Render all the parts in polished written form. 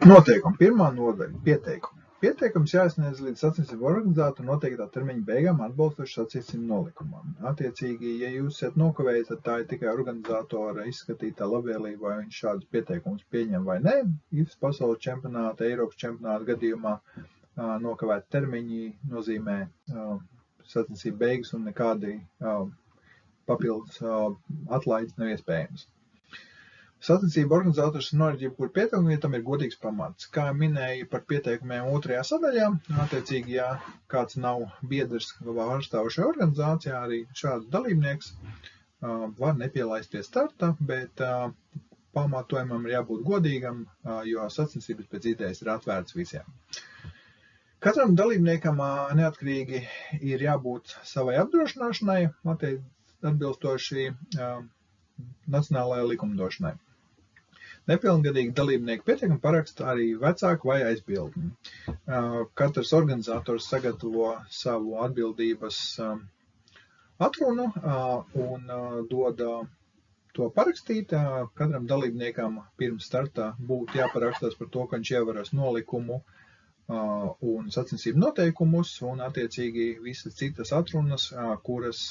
Noteikumi. Pirmā nodaļa – pieteikumi. Pieteikums jāizsniedz līdz sacensību organizātoru noteiktā termiņa beigām atbilstoši sacensību nolikumam. Attiecīgi, ja jūs esat nokavējis, tad tā ir tikai organizatora izskatītā labvēlība, vai viņš šādus pieteikumus pieņem vai nē. IFS pasaules čempionāta, Eiropas čempionāta gadījumā nokavēt termiņi nozīmē sacensību beigas un nekādi papildus atlaides nav iespējams. Sacensību organizators norāda jebkuru pieteikumu, ja tam ir godīgs pamats. Kā minēju par pieteikumiem otrajā sadaļā, attiecīgi, ja kāds nav biedrs pārstāvošajā organizācijā, arī šāds dalībnieks var nepielaist pie starta, bet pamatojumam ir jābūt godīgam, jo sacensības pēc idejas ir atvērts visiem. Katram dalībniekam neatkarīgi ir jābūt savai apdrošināšanai, atbilstoši nacionālajai likumdošanai. Nepilngadīgi dalībnieki pieteikumu paraksta arī vecāki vai aizbildņi. Katrs organizators sagatavo savu atbildības atrunu un dod to parakstīt. Katram dalībniekam pirms startā būtu jāparakstās par to, ka viņš ievēros nolikumu un sacensību noteikumus un attiecīgi visas citas atrunas, kuras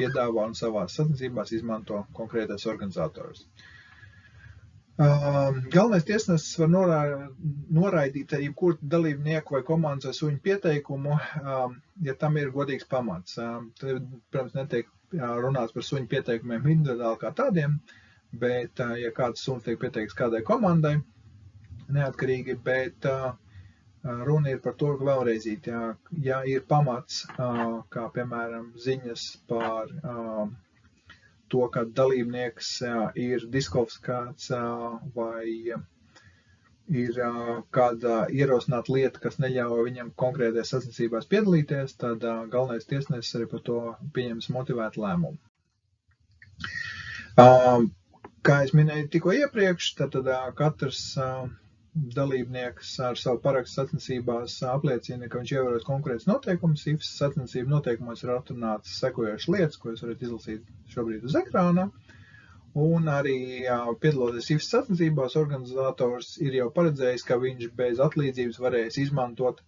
piedāvā un savās sacensībās izmanto konkrētais organizators. Galvenais tiesnesis var noraidīt jebkuru dalībnieku vai komandas vai suņu pieteikumu, ja tam ir godīgs pamats. Tad, protams, netiek runāts par suņu pieteikumiem individuāli kā tādiem, bet ja kāds suns tiek pieteikts kādai komandai, neatkarīgi, bet runa ir par to, ka vēlreizīt, ja ir pamats, kā piemēram ziņas par to, ka dalībnieks ir diskvalifikēts vai ir kāda ierosināta lieta, kas neļauj viņam konkrētajās sacensībās piedalīties, tad galvenais tiesnesis arī par to pieņems motivētu lēmumu. Kā es minēju tikko iepriekš, tad katrs dalībnieks ar savu parakstu sacensībās apliecina, ka viņš ievēros konkrēts noteikums. IFS sacensību noteikumos ir atrunāts sekojošas lietas, ko jūs varat izlasīt šobrīd uz ekrāna. Un arī piedaloties IFS sacensībās, organizators ir jau paredzējis, ka viņš bez atlīdzības varēs izmantot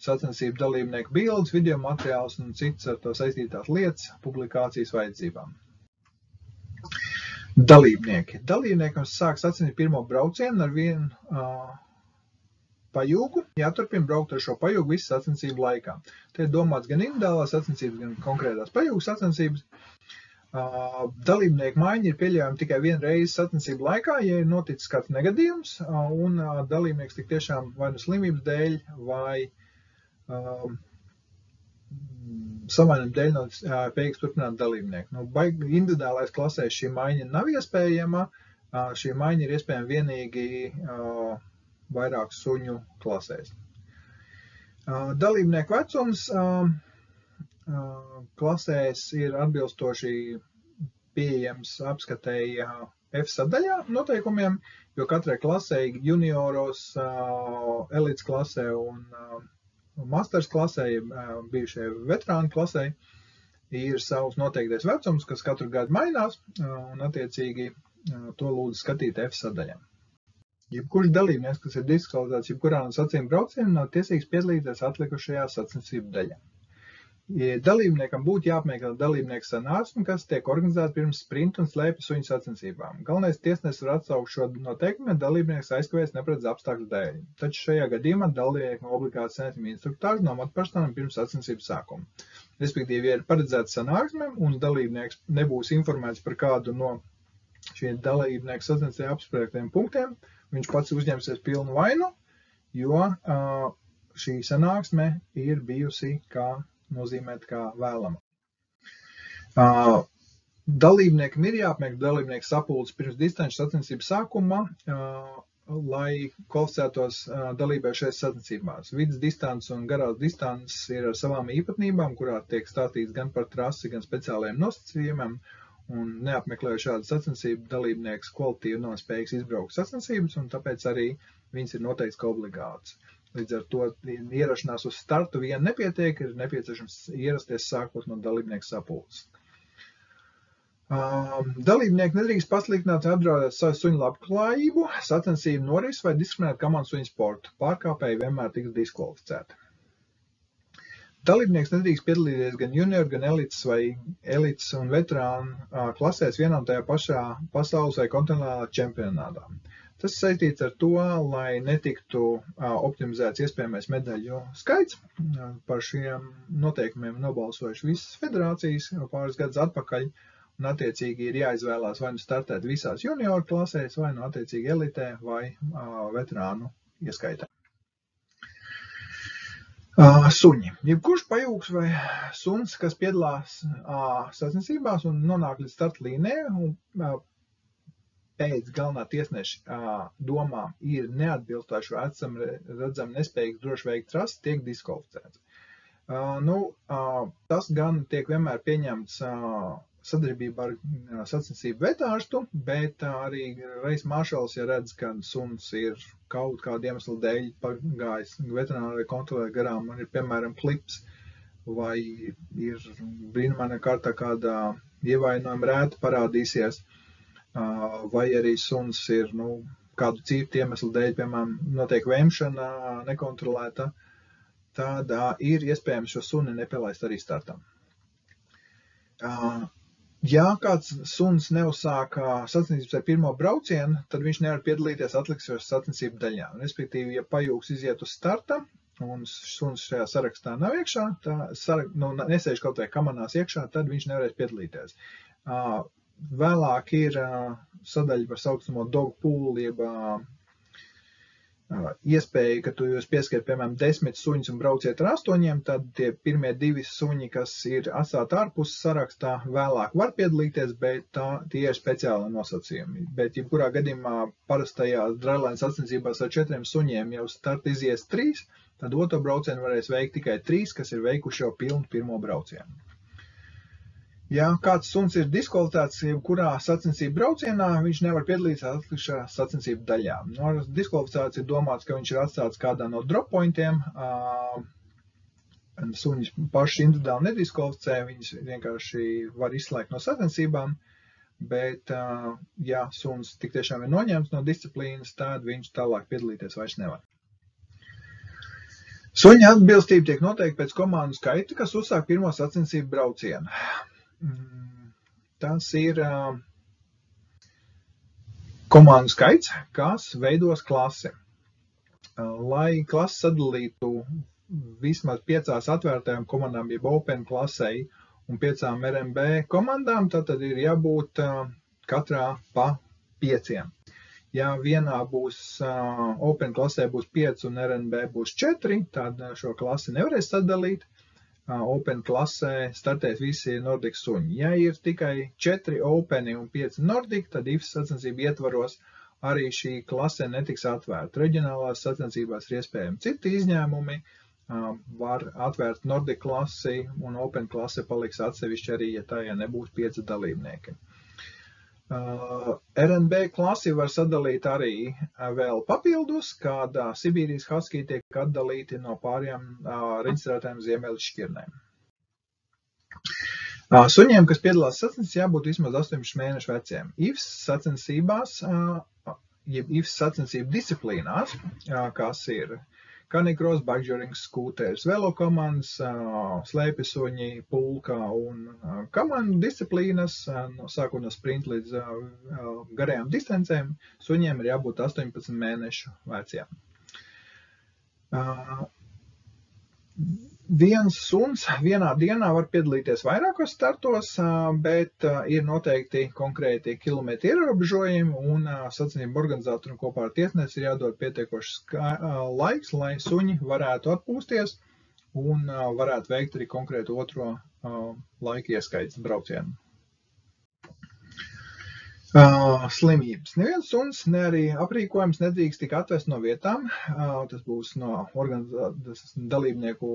sacensību dalībnieku bildes, video materiālus un citas ar to saistītās lietas publikācijas vajadzībām. Dalībnieki. Dalībniekam sāk sacensību pirmo braucienu ar vienu pajūgu. Jāturpina braukt ar šo pajūgu visu sacensību laikā. Te ir domāts gan individuālās sacensības, gan konkrētās pajūgu sacensības. Dalībnieku maiņa ir pieļaujama tikai vienu reizi sacensību laikā, ja ir noticis kāds negadījums, un dalībnieks tik tiešām vai nu slimības dēļ, vai savainojuma dēļ nav spējīgs turpināt dalībnieku. Individuālais klasēs šī maiņa nav iespējama. Šī maiņa ir iespējama vienīgi vairāk suņu klasēs. Dalībnieku vecums klasēs ir atbilstoši pieejams apskatēji F sadaļā noteikumiem, jo katrai klasē junioros, elites klasē un masters klasē, bijušajai veterānu klasē, ir savs noteiktais vecums, kas katru gadu mainās, un attiecīgi to lūdzu skatīt F sadaļā. Jebkurš dalībnieks, kas ir diskvalificēts jebkurā no sacensību braucieniem, nav tiesīgs piedalīties atlikušajā sacensību daļā. Dalībniekam būtu jāapmeklē dalībnieku sanāksme, kas tiek organizēta pirms sprinta un slēpju suņu sacensībām. Galvenais tiesnesis var atsaukt šo noteikumu, ja dalībnieks aizkavējas neparedzētu apstākļu dēļ. Taču šajā gadījumā dalībniekam obligāti saņem instruktāžu no amatpersonām pirms sacensību sākuma. Respektīvi, ja ir paredzēta sanāksme un dalībnieks nebūs informēts par kādu no šiem dalībnieku sacensību apspriektiem punktiem, viņš pats uzņemsies pilnu vainu, jo šī sanāksme ir bijusi nozīmēt kā vēlama. Dalībniekam ir jāapmeklē dalībnieku sapulces pirms distanču sacensību sākuma, lai kvalificētos dalībai šajās sacensībās. Vidus distance un garās distances ir ar savām īpatnībām, kurā tiek stāstīts gan par trasi, gan speciālajiem nosacījumiem, un neapmeklējot šādu sacensību, dalībnieks kvalitīvi nav spējīgs izbraukt sacensības, un tāpēc arī viņas ir noteikts kā obligāts. Līdz ar to ierašanās uz startu vien nepietiek, ir nepieciešams ierasties sākot no dalībnieku sapulces. Dalībnieki nedrīkst pasliktināt vai apdraudēt savu suņu labklājību, sacensību norises vai diskriminēt komandu suņu sportu. Pārkāpēji vienmēr tiks diskvalificēti. Dalībnieks nedrīkst piedalīties gan junioru, gan elites un veterānu klasēs vienā un tajā pašā pasaules vai kontinentālā čempionātā. Tas saistīts ar to, lai netiktu optimizēts iespējamais medaļu skaits. Par šiem noteikumiem nobalsojuši visas federācijas jau pāris gadus atpakaļ. Un attiecīgi ir jāizvēlās vai nu startēt visās junioru klasēs, vai nu attiecīgi elitē, vai veterānu ieskaitē. Suņi. Jebkurš pajūgs vai suns, kas piedalās sacensībās un nonāk līdz startlīnijai un pēc galvenā tiesneša domām ir neatbilstoši vai acīm redzami nespējīgs droši veikt trasi, tiek diskvalificēts. Tas gan tiek vienmēr pieņemts sadarbībā ar sacensību vetārstu, bet arī reiz maršals, ja redz, ka suns ir kaut kādu iemeslu dēļ pagājis veterinārai kontrolē garām un ir, piemēram, klips vai ir brīnumainā kārtā kādā ievainojuma rēta parādīsies, vai arī suns ir, kādu citu iemeslu dēļ, piemēram, notiek vemšana nekontrolēta, tad ir iespējams šo suni nepielaist arī startam. Ja kāds suns neuzsāk sacensības ar pirmo braucienu, tad viņš nevar piedalīties atlikušajās sacensību daļā. Respektīvi, ja pajūgs iziet uz starta un suns šajā sarakstā nav iekšā, nesēž kaut vai kamanās iekšā, tad viņš nevarēs piedalīties. Vēlāk ir sadaļa par saucamo dog pool, jeb iespēja, ka jūs pieskarat, piemēram, 10 suņus un brauciet ar 8, tad tie pirmie 2 suņi, kas ir atstāti ārpus sarakstā, vēlāk var piedalīties, bet tie ir speciāli nosacījumi. Bet, jebkurā gadījumā parastajās drailēnas sacensībās ar 4 suņiem jau start izies 3, tad otro braucienu varēs veikt tikai 3, kas ir veikuši jau pilnu pirmo braucienu. Ja kāds suns ir diskvalificēts jebkurā sacensību braucienā, viņš nevar piedalīties atlikušajā sacensību daļā. Diskvalificēts ir domāts, ka viņš ir atstāts kādā no drop pointiem. Suņus paši individuāli nediskvalificē, viņus vienkārši var izslēgt no sacensībām, bet, ja suns tik tiešām ir noņemts no disciplīnas, tad viņš tālāk piedalīties vairs nevar. Suņa atbilstība tiek noteikta pēc komandu skaita, kas uzsāk pirmo sacensību braucienu. Tas ir komandu skaits, kas veidos klasi. Lai klasi sadalītu vismaz 5 atvērtajām komandām, jeb open klasei un 5 RMB komandām, tad ir jābūt katrā pa 5. Ja vienā būs open klasē būs 5 un RMB būs 4, tad šo klasi nevarēs sadalīt. Open klasē startēs visi Nordic suņi. Ja ir tikai 4 openi un 5 Nordic, tad IFS sacensību ietvaros arī šī klase netiks atvērta. Reģionālās sacensībās ir iespējami citi izņēmumi, var atvērt Nordic klasi un Open klase paliks atsevišķi arī, ja tajā nebūs 5 dalībnieki. RNB klasi var sadalīt arī vēl papildus, kad Sibīrijas husky tiek atdalīti no pārējām reģistrētājiem ziemeļšķirnēm. Suņiem, kas piedalās sacensībās, jābūt vismaz 18 mēnešu veciem. IFS sacensībās, jeb IFS sacensību disciplīnās, kas ir kanikros, bikejorings, skūters, velokomandas, slēpisuņi, pulka un komandu disciplīnas, sākot no sprint līdz garajām distancēm, suņiem ir jābūt 18 mēnešu veciem. Viens suns vienā dienā var piedalīties vairākos startos, bet ir noteikti konkrēti kilometri ierobežojumi un sacensību organizatoram kopā ar tiesnesi ir jādod pietiekošs laiks, lai suņi varētu atpūsties un varētu veikt arī konkrētu otro laika ieskaits braucienu. Slimības. Neviens suns, ne arī aprīkojums nedrīkst tik atvest no vietām, tas būs no dalībnieku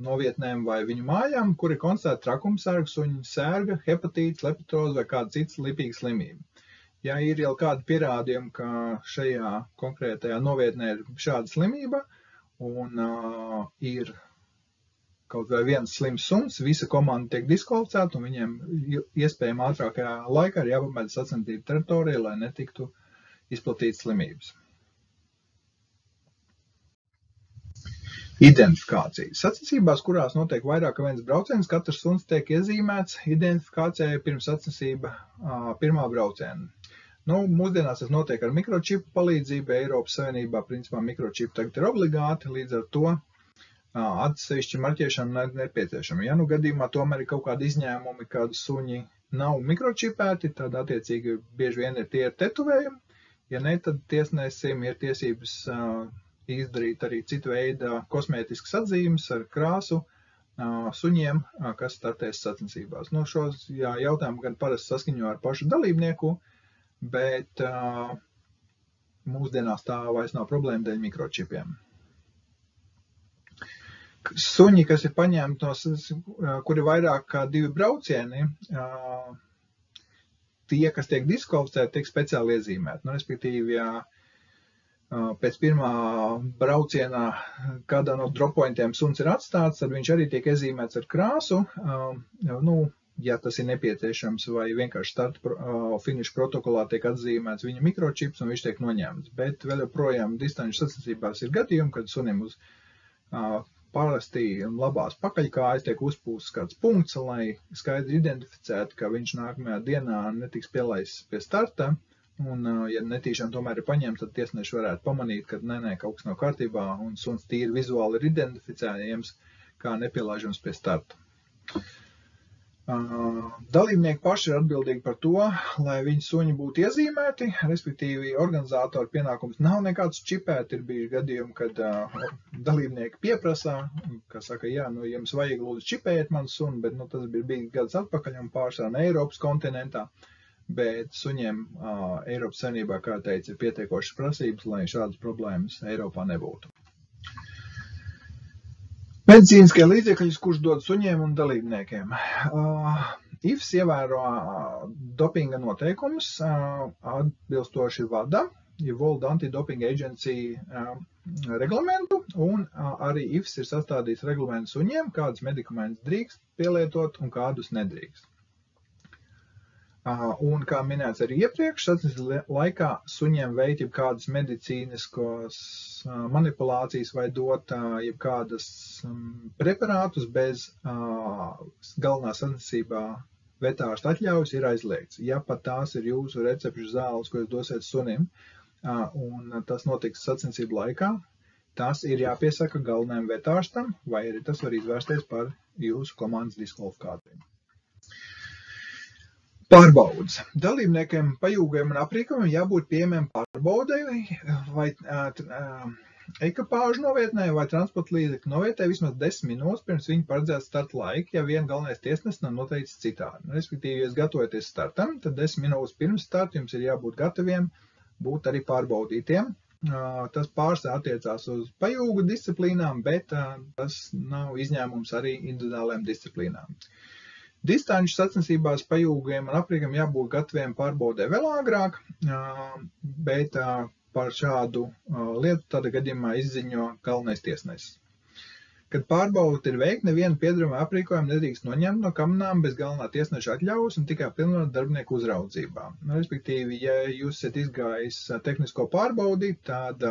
novietnēm vai viņu mājām, kur ir konstatēta trakumsērga, suņu sērga, hepatīts, leptoze vai kāda cita lipīga slimība. Ja ir jau kādi pierādījumi, ka šajā konkrētajā novietnē ir šāda slimība un ir kaut vai viens slims suns, visa komanda tiek diskvalificēta un viņiem iespējami ātrākajā laikā ir jāpamet sacensību teritorija, lai netiktu izplatītas slimības. Identifikācija. Sacensībās, kurās notiek vairāk kā viens brauciens, katrs suns tiek iezīmēts identifikācijai pirms sacensība pirmā brauciena. Mūsdienās tas notiek ar mikročipu palīdzību. Eiropas Savienībā principā mikročipi tagad ir obligāti, līdz ar to atsevišķi marķēšana nepieciešama. Ja gadījumā tomēr ir kaut kādi izņēmumi, kādi suņi nav mikročipēti, tad attiecīgi bieži vien ir tie tetovējumi. Ja ne, tad tiesnesim ir tiesības izdarīt arī citu veidu kosmētiskas atzīmes ar krāsu suņiem, kas startēs sacensībās. Šos jautājumu gan parasti saskaņo ar pašu dalībnieku, bet mūsdienās tā vairs nav problēma dēļ mikročipiem. Suņi, kas ir paņemti kur ir vairāk kā 2 braucieni, tie, kas tiek diskvalificēti, tiek speciāli iezīmēti. Respektīvi, ja pēc pirmā braucienā kādā no droppointiem suns ir atstāts, tad viņš arī tiek iezīmēts ar krāsu, ja tas ir nepieciešams, vai vienkārši starta finiša protokolā tiek atzīmēts viņa mikročips un viņš tiek noņemts. Bet vēl joprojām distanču sacensībās ir gadījumi, kad sunim uz parasti labās pakaļkājas tiek uzpūsts kāds punkts, lai skaidri identificētu, ka viņš nākamajā dienā netiks pielaists pie starta. Un, ja netīšām tomēr ir paņemts, tad tiesneši varētu pamanīt, ka kaut kas nav kārtībā un suns tīri vizuāli ir identificējams kā nepielaižams pie starta. Dalībnieki paši ir atbildīgi par to, lai viņu suņi būtu iezīmēti, respektīvi organizātori pienākums nav nekāds čipēt, ir bijuši gadījumi, kad dalībnieki pieprasā, ka saka, jā, jums vajag lūdzu čipēt manu sunu, bet tas bija gadus atpakaļ un pārsvarā Eiropas kontinentā, bet suņiem Eiropas Savienībā, kā teica, ir pietiekošas prasības, lai šādas problēmas Eiropā nebūtu. Medicīniskie līdzekļi, kurš dod suņiem un dalībniekiem. IFS ievēro dopinga noteikumus atbilstoši VADA, World Anti-Doping Agency reglamentu, un arī IFS ir sastādījis reglamentu suņiem, kādus medikamentus drīkst pielietot un kādus nedrīkst. Un, kā minēts arī iepriekš, sacensības laikā suņiem veikt jebkādas medicīniskos manipulācijas vai dot jebkādas preparātus bez galvenā sacensībā vetārsta atļaujas ir aizliegts. Ja pat tās ir jūsu recepšu zāles, ko jūs dosiet sunim, un tas notiks sacensību laikā, tas ir jāpiesaka galvenajam vetārstam, vai arī tas var izvērsties par jūsu komandas diskvalifikāciju. Pārbaudes. Dalībniekiem pajūgiem un aprīkojumiem jābūt pieejamiem pārbaudei vai ekipāžu novietnē vai transporta līdzekļu novietē vismaz 10 minūtes pirms viņa paredzēta starta laika, ja vien galvenais tiesnesis nav noteicis citādi. Respektīvi, ja jūs gatavojaties startam, tad 10 minūtes pirms starta jums ir jābūt gataviem būt arī pārbaudītiem. Tas pārsvarā attiecās uz pajūgu disciplīnām, bet tas nav izņēmums arī individuālajām disciplīnām. Distanču sacensībās pajūgiem un aprīkam jābūt gataviem pārbaudē vēl agrāk, bet par šādu lietu tādā gadījumā izziņo galvenais tiesnesis. Kad pārbaude ir veikta, nevienu piedarama aprīkojumu nedrīkst noņemt no kamerām bez galvenā tiesneša atļaujas un tikai pilnvaru darbinieku uzraudzībā. Respektīvi, ja jūs esat izgājis tehnisko pārbaudi, tad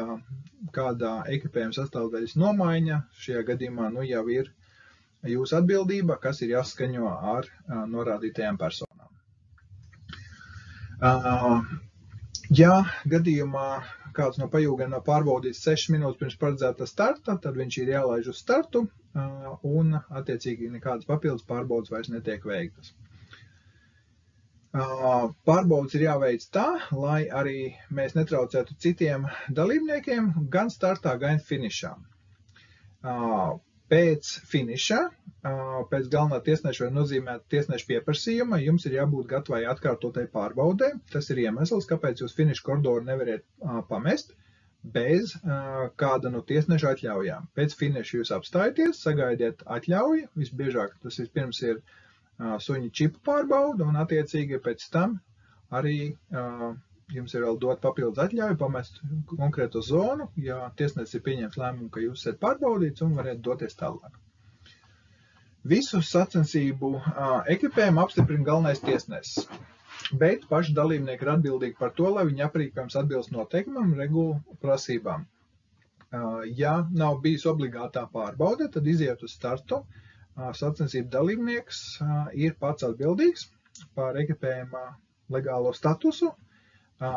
kādā ekipējuma sastāvdaļas nomaiņa šajā gadījumā jau ir jūsu atbildība, kas ir jāskaņo ar norādītajām personām. Ja gadījumā kāds no pajūgiem nav pārbaudīts 6 minūtes pirms paredzēta starta, tad viņš ir jālaiž uz startu un attiecīgi nekādas papildus pārbaudes vairs netiek veiktas. Pārbaudes ir jāveic tā, lai arī mēs netraucētu citiem dalībniekiem gan startā, gan finišā. Pēc finiša, pēc galvenā tiesneša vai nozīmēta tiesneša pieprasījuma, jums ir jābūt gatavai atkārtotai pārbaudē. Tas ir iemesls, kāpēc jūs finiša koridoru nevariet pamest bez kāda no tiesneša atļaujām. Pēc finiša jūs apstājaties, sagaidiet atļauju, visbiežāk tas vispirms ir suņa čipu pārbauda un attiecīgi pēc tam arī jums ir vēl dot papildus atļauju pamest konkrēto zonu, ja tiesnesis ir pieņems lēmumu, ka jūs esat pārbaudīts un varat doties tālāk. Visu sacensību ekipējumu apstiprina galvenais tiesnesis, bet paši dalībnieki ir atbildīgi par to, lai viņa aprīkojums atbilst noteikumam un regulu prasībām. Ja nav bijis obligātā pārbaude, tad iziet uz startu. Sacensību dalībnieks ir pats atbildīgs par ekipējuma legālo statusu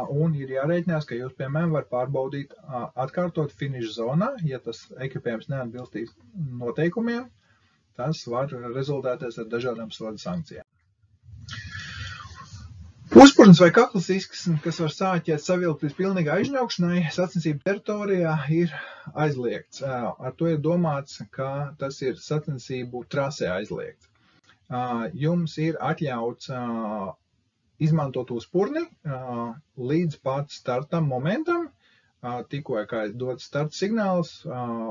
un ir jārēķinās, ka jūs, piemēram, var pārbaudīt atkārtot finiša zonā, ja tas ekipējums neatbilstīs noteikumiem, tas var rezultēties ar dažādām soda sankcijām. Uzpurns vai kaklas izsksne, kas var sāķēt savilkt līdz pilnīgai aizņaukšanai, sacensību teritorijā ir aizliegts. Ar to ir domāts, ka tas ir sacensību trasē aizliegts. Jums ir atļauts izmantot uzpurni līdz pat startam momentam. Tikko, kā dod starta signāls,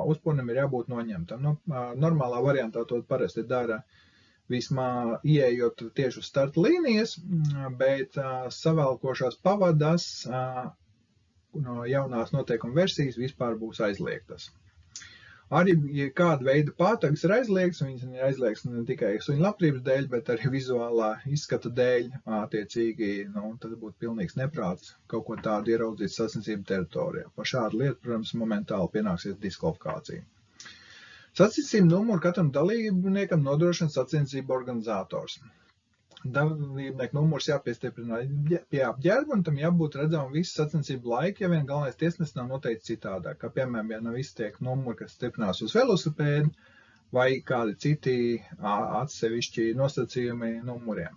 uzpurnim ir jābūt noņemtam. Normālā variantā to parasti dara vismaz ieejot tieši uz starta līnijas, bet savelkošās pavadas no jaunās noteikuma versijas vispār būs aizliegtas. Arī, ja kāda veida pātagas ir aizliegts, viņas ir aizliegts ne tikai suņu labturības dēļ, bet arī vizuālā izskata dēļ, attiecīgi, tas būtu pilnīgs neprāts kaut ko tādu ieraudzīt sacensību teritorijā. Par šādu lietu, protams, momentāli pienāksies diskvalifikācija. Sacensību numuru katram dalībniekam nodrošina sacensību organizators. Dalībnieku numurs jāpiestiprina pie apģērba un tam jābūt redzamam visu sacensību laiku, ja vien galvenais tiesnesis nav noteikts citādāk, kā piemēram, ja nav iztiek numuri, kas stiprinās uz velosipēdu vai kādi citi atsevišķi nosacījumi numuriem.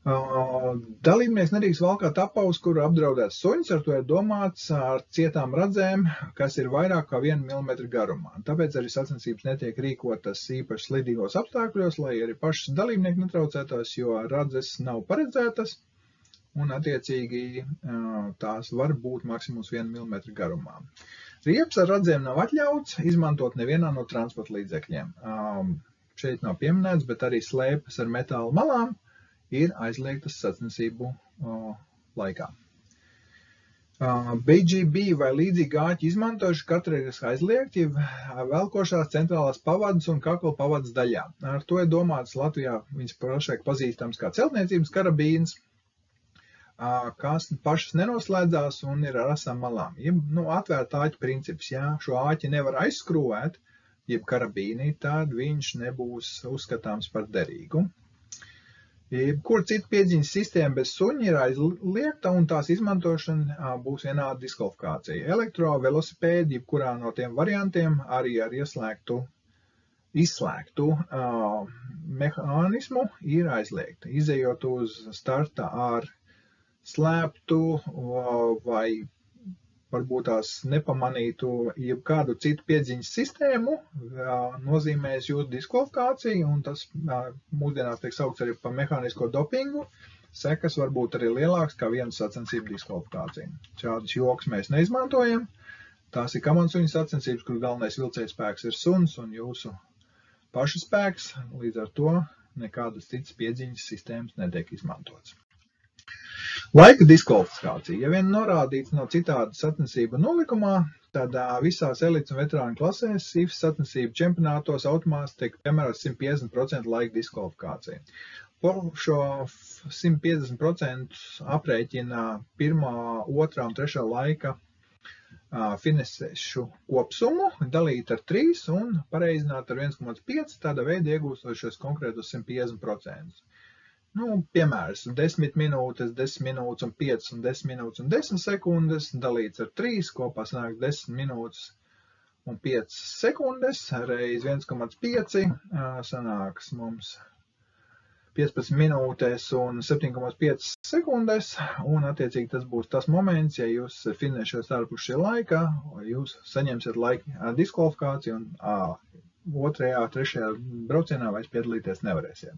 Dalībnieks nedrīkst valkāt apavus, kuru apdraudēts suņus, ar to ir domāts ar cietām radzēm, kas ir vairāk kā 1 mm garumā. Tāpēc arī sacensības netiek rīkotas īpaši slidīgos apstākļos, lai arī pašas dalībnieki netraucētos, jo radzes nav paredzētas un attiecīgi tās var būt maksimums 1 mm garumā. Riepas ar radzēm nav atļauts izmantot nevienā no transporta līdzekļiem. Šeit nav pieminēts, bet arī slēpes ar metāla malām ir aizliegtas sacensību laikā. BGB vai līdzīgi gāķi izmantojuši kategoriski aizliegt, ja velkošās centrālās pavadas un kakla pavadas daļā. Ar to ir domāts Latvijā viņas plašāk pazīstams kā celtniecības karabīns, kas pašas nenoslēdzās un ir ar asām malām. Atvērta āķa princips, ja šo āķi nevar aizskrūvēt, jeb karabīni, tad viņš nebūs uzskatāms par derīgu. Jebkur citu piedziņas sistēma bez suņa ir aizliegta un tās izmantošana būs vienāda diskvalifikācija. Elektrovelosipēdi, jebkurā no tiem variantiem, arī ar izslēgtu mehānismu ir aizliegta. Izejot uz starta ar slēptu vai varbūt tās nepamanītu jebkādu citu piedziņas sistēmu, nozīmēs jūsu diskvalifikāciju, un tas mūsdienās tiek saukts arī par mehānisko dopingu. Sekas var būt arī lielāks kā viena sacensību diskvalifikācija. Šādas joks mēs neizmantojam. Tās ir kamansuņu sacensības, kur galvenais vilcēja spēks ir suns un jūsu paša spēks, līdz ar to nekādas citas piedziņas sistēmas netiek izmantotas. Laika diskvalifikācija. Ja vien norādīts nav citādi sacensību nolikumā, tad visās elites un veterāņu klasēs IFS sacensību čempionātos automāts tiek piemērots 150% laika diskvalifikācija. Par šo 150% aprēķina 1., 2. un 3. laika finisēšu kopsumu, dalīt ar 3 un pareizināt ar 1,5, tāda veida iegūstošos konkrētus 150%. Piemērs 10 minūtes, 10 minūtes un 5 un 10 minūtes un 10 sekundes, dalīts ar 3, kopā sanāk 10 minūtes un 5 sekundes, reiz 1,5, sanāks mums 15 minūtes un 7,5 sekundes, un attiecīgi tas būs tas moments, ja jūs finēšat ārpus šī laika, jūs saņemsiet laika diskvalifikāciju un 2., 3. braucienā vairs piedalīties nevarēsiet.